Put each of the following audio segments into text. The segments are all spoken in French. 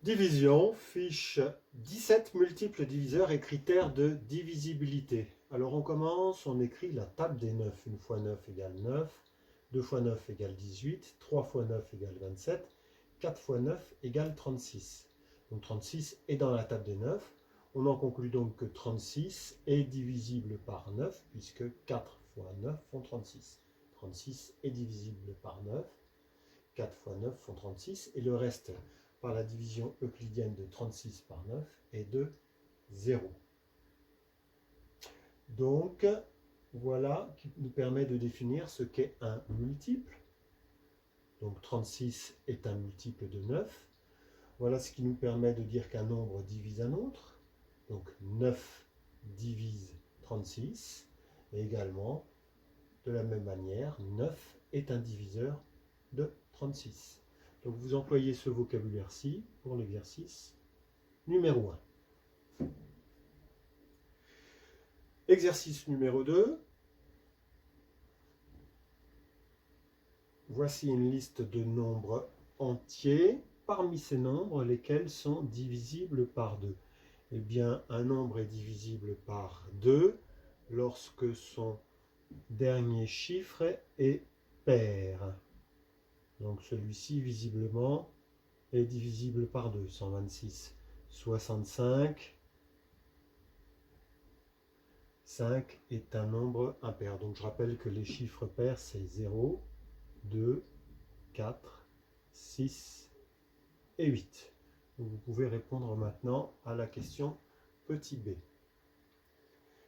Division, fiche 17 multiples diviseurs et critères de divisibilité. Alors on commence, on écrit la table des 9. 1 fois 9 égale 9, 2 fois 9 égale 18, 3 fois 9 égale 27, 4 fois 9 égale 36. Donc 36 est dans la table des 9. On en conclut donc que 36 est divisible par 9, puisque 4 fois 9 font 36. 36 est divisible par 9. 4 fois 9 font 36, et le reste, par la division euclidienne de 36 par 9, est de 0. Donc, voilà qui nous permet de définir ce qu'est un multiple. Donc 36 est un multiple de 9. Voilà ce qui nous permet de dire qu'un nombre divise un autre. Donc 9 divise 36. Et également, de la même manière, 9 est un diviseur de 36. Donc vous employez ce vocabulaire-ci pour l'exercice numéro 1. Exercice numéro 2. Voici une liste de nombres entiers. Parmi ces nombres, lesquels sont divisibles par 2? Eh bien, un nombre est divisible par 2 lorsque son dernier chiffre est pair. Donc celui-ci, visiblement, est divisible par 2. 126, 65. 5 est un nombre impair. Donc je rappelle que les chiffres pairs, c'est 0, 2, 4, 6 et 8. Donc vous pouvez répondre maintenant à la question petit b.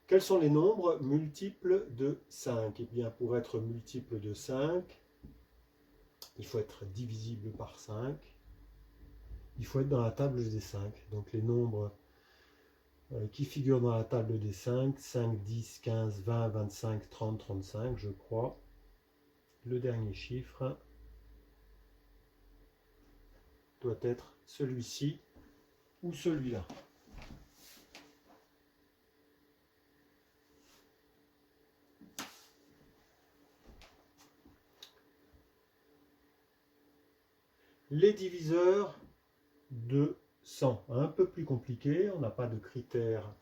Quels sont les nombres multiples de 5? Eh bien, pour être multiple de 5, il faut être divisible par 5. Il faut être dans la table des 5. Donc les nombres qui figurent dans la table des 5, 5, 10, 15, 20, 25, 30, 35, je crois. Le dernier chiffre doit être celui-ci ou celui-là. Les diviseurs de 100, un peu plus compliqué, on n'a pas de critères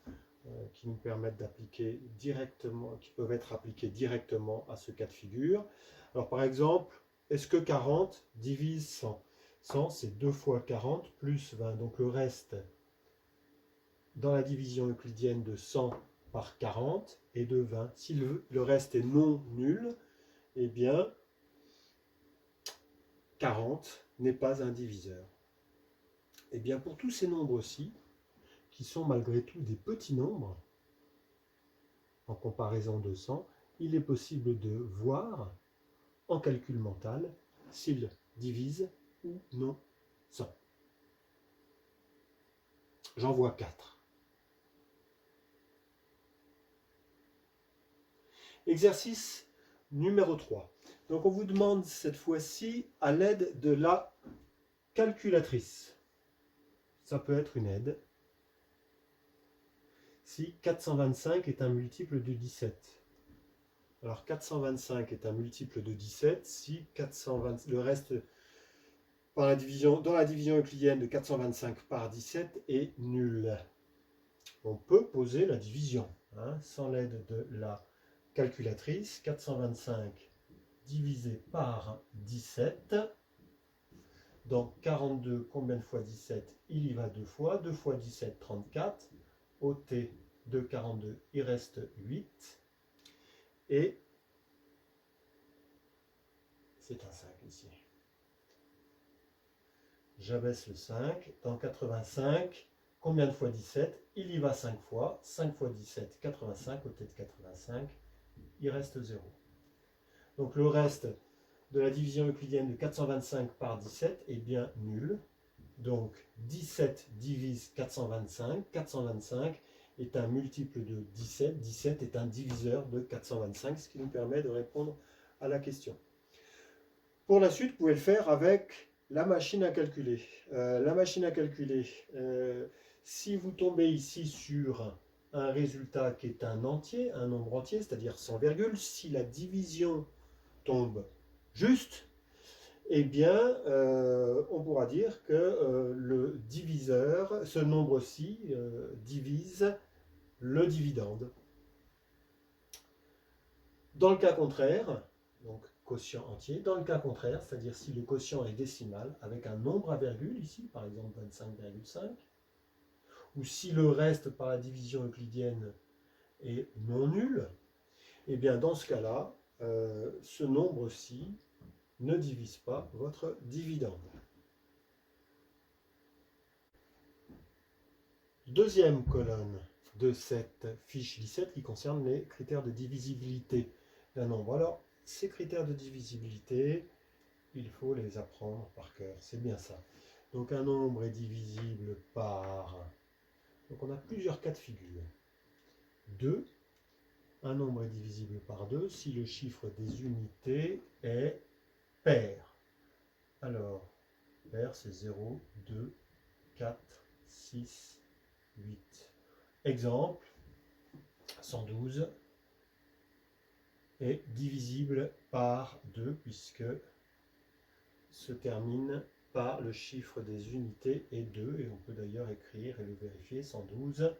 qui nous permettent d'appliquer directement, qui peuvent être appliqués directement à ce cas de figure. Alors par exemple, est-ce que 40 divise 100? 100 c'est 2 fois 40 plus 20, donc le reste dans la division euclidienne de 100 par 40 est de 20. Si le reste est non nul, eh bien 40 n'est pas un diviseur. Eh bien pour tous ces nombres-ci, qui sont malgré tout des petits nombres, en comparaison de 100, il est possible de voir en calcul mental s'ils divisent ou non 100. J'en vois 4. Exercice numéro 3. Donc on vous demande cette fois-ci à l'aide de la calculatrice. Ça peut être une aide. Si 425 est un multiple de 17. Alors 425 est un multiple de 17 si 420, le reste dans la division euclidienne de 425 par 17 est nul. On peut poser la division sans l'aide de la calculatrice. 425 divisé par 17. Donc 42, combien de fois 17? Il y va 2 fois. 2 fois 17, 34. Ôté de 42, il reste 8. Et c'est un 5 ici. J'abaisse le 5. Dans 85, combien de fois 17? Il y va 5 fois. 5 fois 17, 85. Ôté de 85, il reste 0. Donc le reste de la division euclidienne de 425 par 17 est bien nul. Donc 17 divise 425. 425 est un multiple de 17. 17 est un diviseur de 425, ce qui nous permet de répondre à la question. Pour la suite, vous pouvez le faire avec la machine à calculer. La machine à calculer, si vous tombez ici sur un résultat qui est un entier, un nombre entier, c'est-à-dire sans virgule, si la division tombe juste, eh bien, on pourra dire que le diviseur, ce nombre-ci, divise le dividende. Dans le cas contraire, donc quotient entier, dans le cas contraire, c'est-à-dire si le quotient est décimal, avec un nombre à virgule, ici par exemple 25,5, ou si le reste par la division euclidienne est non nul, eh bien dans ce cas-là, ce nombre-ci ne divise pas votre dividende. Deuxième colonne de cette fiche 17 qui concerne les critères de divisibilité d'un nombre. Alors, ces critères de divisibilité, il faut les apprendre par cœur, c'est bien ça. Donc un nombre est divisible par... Donc on a plusieurs cas de figure. 2. Un nombre est divisible par 2 si le chiffre des unités est pair. Alors, pair c'est 0, 2, 4, 6, 8. Exemple, 112 est divisible par 2 puisque se termine par le chiffre des unités et 2, et on peut d'ailleurs écrire et le vérifier, 112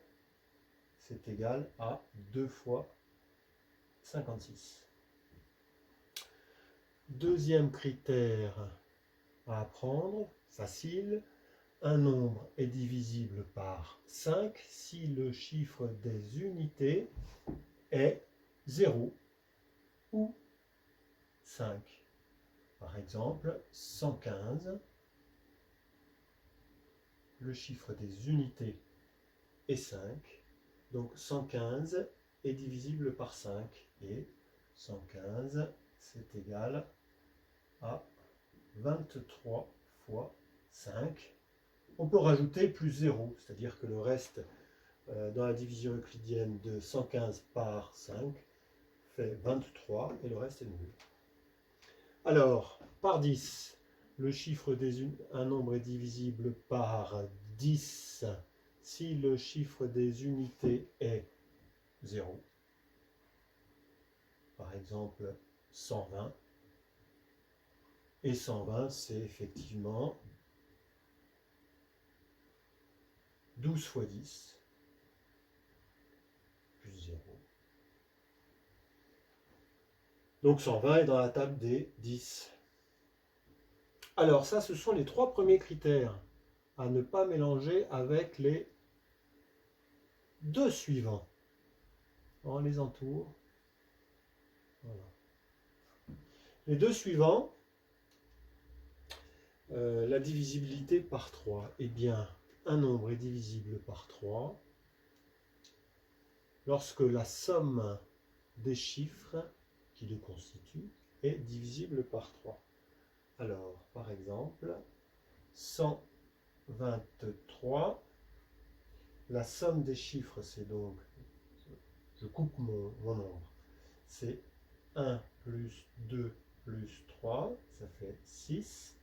c'est égal à 2 fois 56. Deuxième critère à apprendre, facile, un nombre est divisible par 5 si le chiffre des unités est 0 ou 5. Par exemple, 115, le chiffre des unités est 5, donc 115 est divisible par 5 et 115 c'est égal à 23 fois 5. On peut rajouter plus 0, c'est-à-dire que le reste dans la division euclidienne de 115 par 5 fait 23 et le reste est nul. Alors, par 10, le chiffre un nombre est divisible par 10 si le chiffre des unités est 0. Par exemple, 120. Et 120, c'est effectivement 12 fois 10 plus 0. Donc 120 est dans la table des 10. Alors ça, ce sont les 3 premiers critères à ne pas mélanger avec les 2 suivants. On les entoure. Voilà. Les 2 suivants, la divisibilité par 3. Eh bien, un nombre est divisible par 3 lorsque la somme des chiffres qui le constituent est divisible par 3. Alors, par exemple, 123, la somme des chiffres, c'est donc, je coupe mon nombre, c'est 1 plus 2 plus 3, ça fait 6,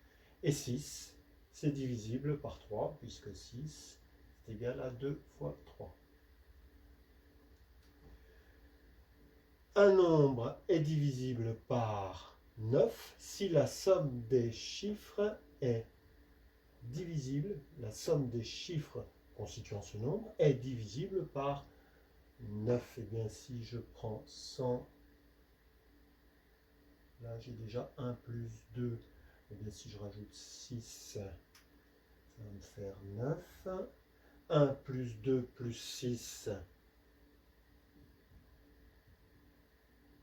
et 6, c'est divisible par 3, puisque 6 est égal à 2 fois 3. Un nombre est divisible par 9 si la somme des chiffres est divisible, la somme des chiffres constituant ce nombre est divisible par 9. Et bien si je prends 100, là j'ai déjà 1 plus 2, et bien si je rajoute 6, ça va me faire 9. 1 plus 2 plus 6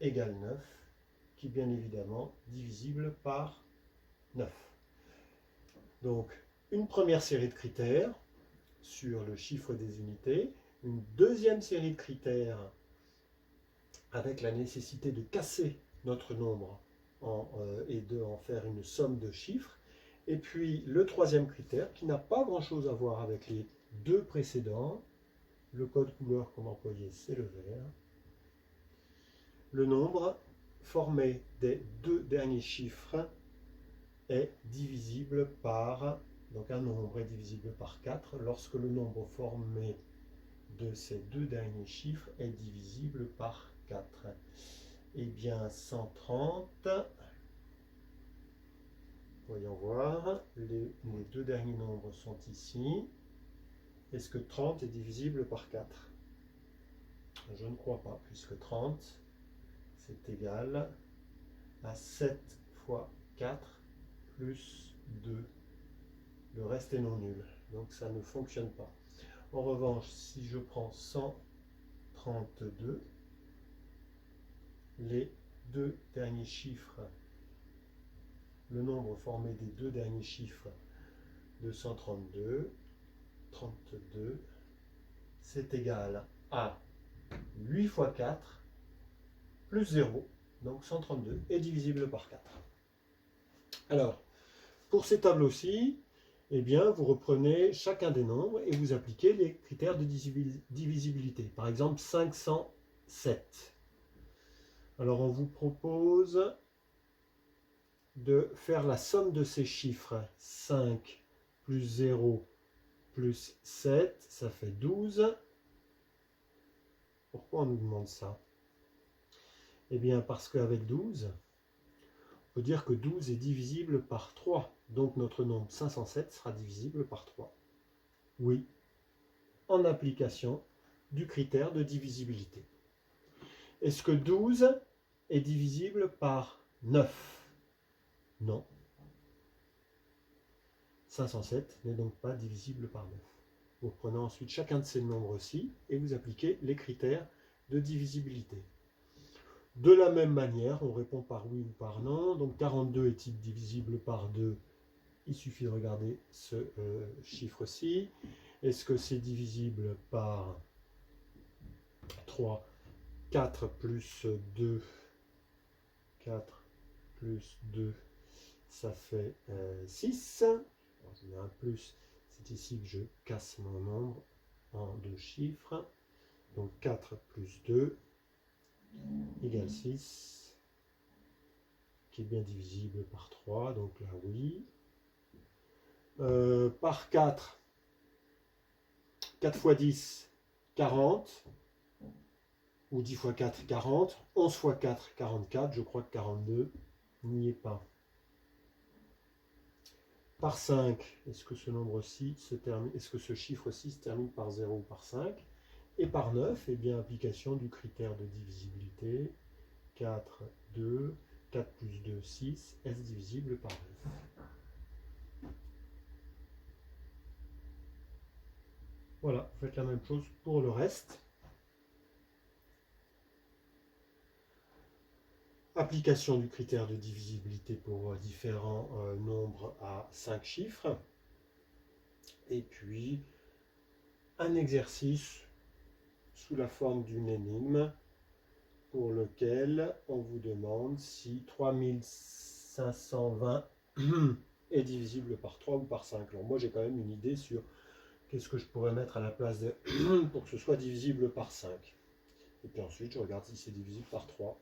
égale 9, qui est bien évidemment divisible par 9. Donc, une première série de critères sur le chiffre des unités, une deuxième série de critères avec la nécessité de casser notre nombre et d'en faire une somme de chiffres, et puis le troisième critère qui n'a pas grand-chose à voir avec les 2 précédents, le code couleur qu'on employait c'est le vert, le nombre formé des 2 derniers chiffres est divisible par, donc un nombre est divisible par 4 lorsque le nombre formé de ces 2 derniers chiffres est divisible par 4. Eh bien 130 Voyons voir, les deux derniers nombres sont ici. Est-ce que 30 est divisible par 4? Je ne crois pas, puisque 30, c'est égal à 7 fois 4 plus 2. Le reste est non nul, donc ça ne fonctionne pas. En revanche, si je prends 132, les deux derniers chiffres, le nombre formé des deux derniers chiffres de 132, 32, c'est égal à 8 fois 4 plus 0, donc 132, est divisible par 4. Alors, pour ces tableaux-ci, eh bien, vous reprenez chacun des nombres et vous appliquez les critères de divisibilité. Par exemple, 507. Alors, on vous propose de faire la somme de ces chiffres. 5 plus 0 plus 7, ça fait 12. Pourquoi on nous demande ça? Eh bien, parce qu'avec 12, on peut dire que 12 est divisible par 3. Donc, notre nombre 507 sera divisible par 3. Oui, en application du critère de divisibilité. Est-ce que 12 est divisible par 9? Non. 507 n'est donc pas divisible par 9. Vous prenez ensuite chacun de ces nombres-ci et vous appliquez les critères de divisibilité. De la même manière, on répond par oui ou par non. Donc 42 est-il divisible par 2? Il suffit de regarder ce chiffre-ci. Est-ce que c'est divisible par 3? 4 plus 2, 4 plus 2, ça fait 6. Alors, je mets un plus, c'est ici que je casse mon nombre en deux chiffres. Donc 4 plus 2 égale 6, qui est bien divisible par 3, donc là oui. Par 4, 4 fois 10, 40. Ou 10 fois 4, 40. 11 fois 4, 44. Je crois que 42 n'y est pas. Par 5, est-ce que ce nombre-ci se termine, est-ce que ce chiffre-ci se termine par 0 ou par 5? Et par 9, eh bien, application du critère de divisibilité. 4, 2, 4 plus 2, 6. Est-ce divisible par 9? Voilà, vous faites la même chose pour le reste. Application du critère de divisibilité pour différents nombres à 5 chiffres. Et puis, un exercice sous la forme d'une énigme pour lequel on vous demande si 3520 est divisible par 3 ou par 5. Alors moi, j'ai quand même une idée sur qu'est-ce que je pourrais mettre à la place de pour que ce soit divisible par 5. Et puis ensuite, je regarde si c'est divisible par 3